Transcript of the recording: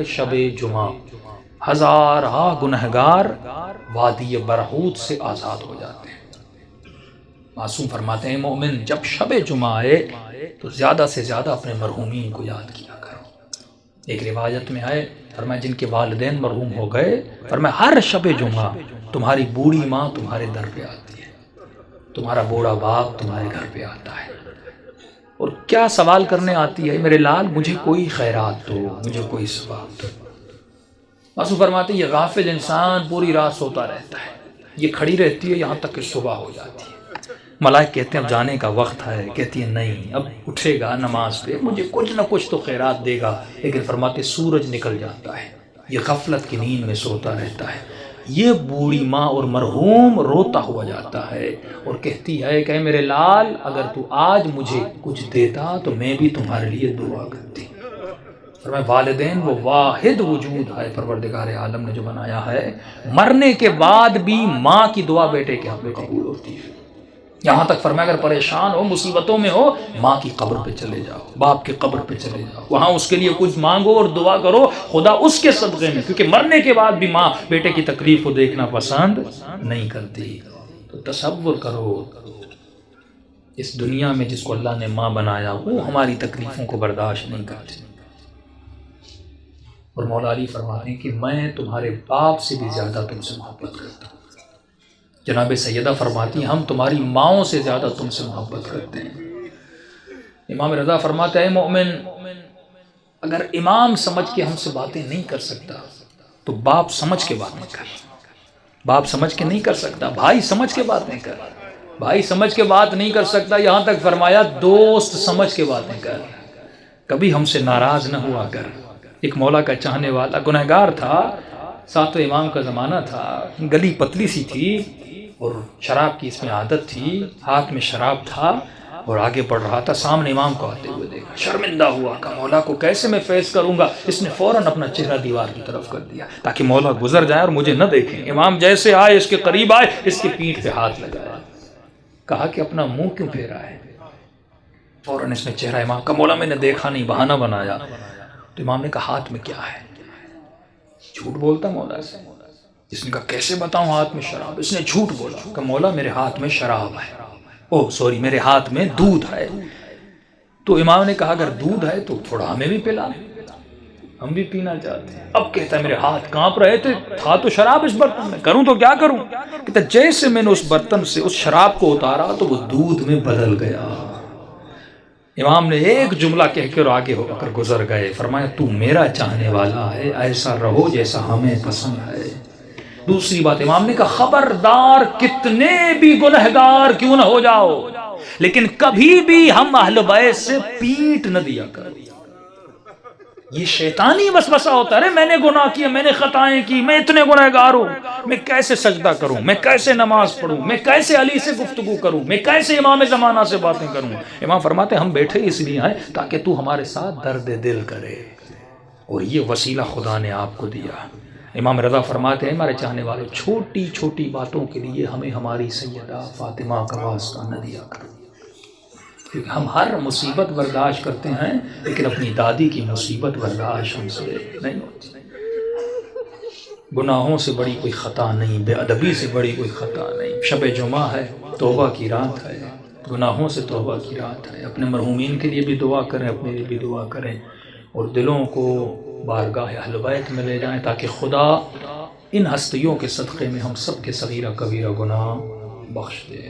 شب جمعہ ہزارہ گنہگار وادی برہوت سے آزاد ہو جاتے ہیں۔ معصوم فرماتے ہیں مومن جب شب جمعہ آئے تو زیادہ سے زیادہ اپنے مرحومین کو یاد کیا کرو۔ ایک روایت میں آئے فرمایا جن کے والدین مرحوم ہو گئے، فرمایا ہر شب جمعہ تمہاری بوڑھی ماں تمہارے در پہ آتی ہے، تمہارا بوڑھا باپ تمہارے گھر پہ آتا ہے، اور کیا سوال کرنے آتی ہے، میرے لال مجھے کوئی خیرات دو، مجھے کوئی ثواب دو۔ معصوم فرماتے ہیں یہ غافل انسان پوری رات سوتا رہتا ہے، یہ کھڑی رہتی ہے یہاں تک کہ صبح ہو جاتی ہے۔ ملائک کہتے ہیں اب جانے کا وقت ہے، کہتی ہے نہیں اب اٹھے گا نماز پہ، مجھے کچھ نہ کچھ تو خیرات دے گا، لیکن فرماتے سورج نکل جاتا ہے، یہ غفلت کی نیند میں سوتا رہتا ہے۔ یہ بوڑھی ماں اور مرحوم روتا ہوا جاتا ہے اور کہتی ہے کہ میرے لال اگر تو آج مجھے کچھ دیتا تو میں بھی تمہارے لیے دعا کرتی۔ فرمایا والدین وہ واحد وجود ہے پروردگار عالم نے جو بنایا ہے، مرنے کے بعد بھی ماں کی دعا بیٹے کے حق میں قبول ہوتی ہے۔ یہاں تک فرمایا اگر پریشان ہو مصیبتوں میں ہو ماں کی قبر پہ چلے جاؤ، باپ کی قبر پہ چلے جاؤ، وہاں اس کے لیے کچھ مانگو اور دعا کرو، خدا اس کے صدقے میں، کیونکہ مرنے کے بعد بھی ماں بیٹے کی تکلیف کو دیکھنا پسند نہیں کرتی۔ تو تصور کرو اس دنیا میں جس کو اللہ نے ماں بنایا وہ ہماری تکلیفوں کو برداشت نہیں کرتی، اور مولا علی فرماتے ہیں کہ میں تمہارے باپ سے بھی زیادہ تم سے محبت کرتا ہوں۔ جناب سیدہ فرماتی ہیں ہم تمہاری ماؤں سے زیادہ تم سے محبت کرتے ہیں۔ امام رضا فرماتا ہے مومن اگر امام سمجھ کے ہم سے باتیں نہیں کر سکتا تو باپ سمجھ کے باتیں کر، باپ سمجھ کے نہیں کر سکتا، بھائی سمجھ کے باتیں کر، بھائی سمجھ کے بات نہیں کر سکتا، یہاں تک فرمایا دوست سمجھ کے باتیں کر، کبھی ہم سے ناراض نہ ہوا کر۔ ایک مولا کا چاہنے والا گنہگار تھا، ساتویں امام کا زمانہ تھا، گلی پتلی سی تھی اور شراب کی اس میں عادت تھی، ہاتھ میں شراب تھا اور آگے بڑھ رہا تھا، سامنے امام کو آتے ہوئے دیکھا، شرمندہ ہوا کہ مولا کو کیسے میں فیس کروں گا، اس نے فوراً اپنا چہرہ دیوار کی طرف کر دیا تاکہ مولا گزر جائے اور مجھے نہ دیکھیں۔ امام جیسے آئے اس کے قریب آئے، اس کی پیٹھ پہ ہاتھ لگایا، کہا کہ اپنا منہ کیوں پھیرا ہے؟ فوراً اس نے چہرہ امام کا مولا میں نے دیکھا نہیں، بہانہ بنایا۔ تو امام نے کہا ہاتھ میں کیا ہے؟ جھوٹ بولتا مولا سے؟ جس نے کہا کیسے بتاؤں ہاتھ میں شراب؟ اس نے جھوٹ بولا کہ مولا میرے ہاتھ میں شراب ہے، میرے ہاتھ میں دودھ ہے۔ تو امام نے کہا اگر دودھ ہے تو تھوڑا ہمیں بھی پلا، ہم بھی پینا چاہتے ہیں۔ اب کہتا ہے میرے ہاتھ کانپ رہے تھے، تھا تو شراب اس برتن میں، کروں تو کیا کروں؟ کہتا جیسے میں نے اس برتن سے اس شراب کو اتارا تو وہ دودھ میں بدل گیا۔ امام نے ایک جملہ کہہ کر آگے ہو کر گزر گئے، فرمایا تو میرا چاہنے والا ہے، ایسا رہو جیسا ہمیں پسند ہے۔ دوسری بات امام نے کہا خبردار کتنے بھی گنہگار کیوں نہ ہو جاؤ لیکن کبھی بھی ہم اہل بیت سے پیٹ نہ دیا کرو۔ یہ شیطانی وسوسہ ہوتا ہے، میں نے گناہ کیا، میں نے خطائیں کی، میں اتنے گنہگار ہوں، میں کیسے سجدہ کروں، میں کیسے نماز پڑھوں، میں کیسے علی سے گفتگو کروں، میں کیسے امام زمانہ سے باتیں کروں۔ امام فرماتے ہیں ہم بیٹھے اس لیے ہیں تاکہ تو ہمارے ساتھ درد دل کرے، اور یہ وسیلہ خدا نے آپ کو دیا۔ امام رضا فرماتے ہیں ہمارے چاہنے والے چھوٹی چھوٹی باتوں کے لیے ہمیں ہماری سیدہ فاطمہ کا واسطہ نہ دیا کرو، کیونکہ ہم ہر مصیبت برداشت کرتے ہیں لیکن اپنی دادی کی مصیبت برداشت ہم سے نہیں ہوتی۔ گناہوں سے بڑی کوئی خطا نہیں، بے ادبی سے بڑی کوئی خطا نہیں۔ شب جمعہ ہے، توبہ کی رات ہے، گناہوں سے توبہ کی رات ہے۔ اپنے مرحومین کے لیے بھی دعا کریں، اپنے لیے بھی دعا کریں، اور دلوں کو بارگاہ اہل بیت میں لے جائیں تاکہ خدا ان ہستیوں کے صدقے میں ہم سب کے صغیرہ کبیرہ گناہ بخش دے۔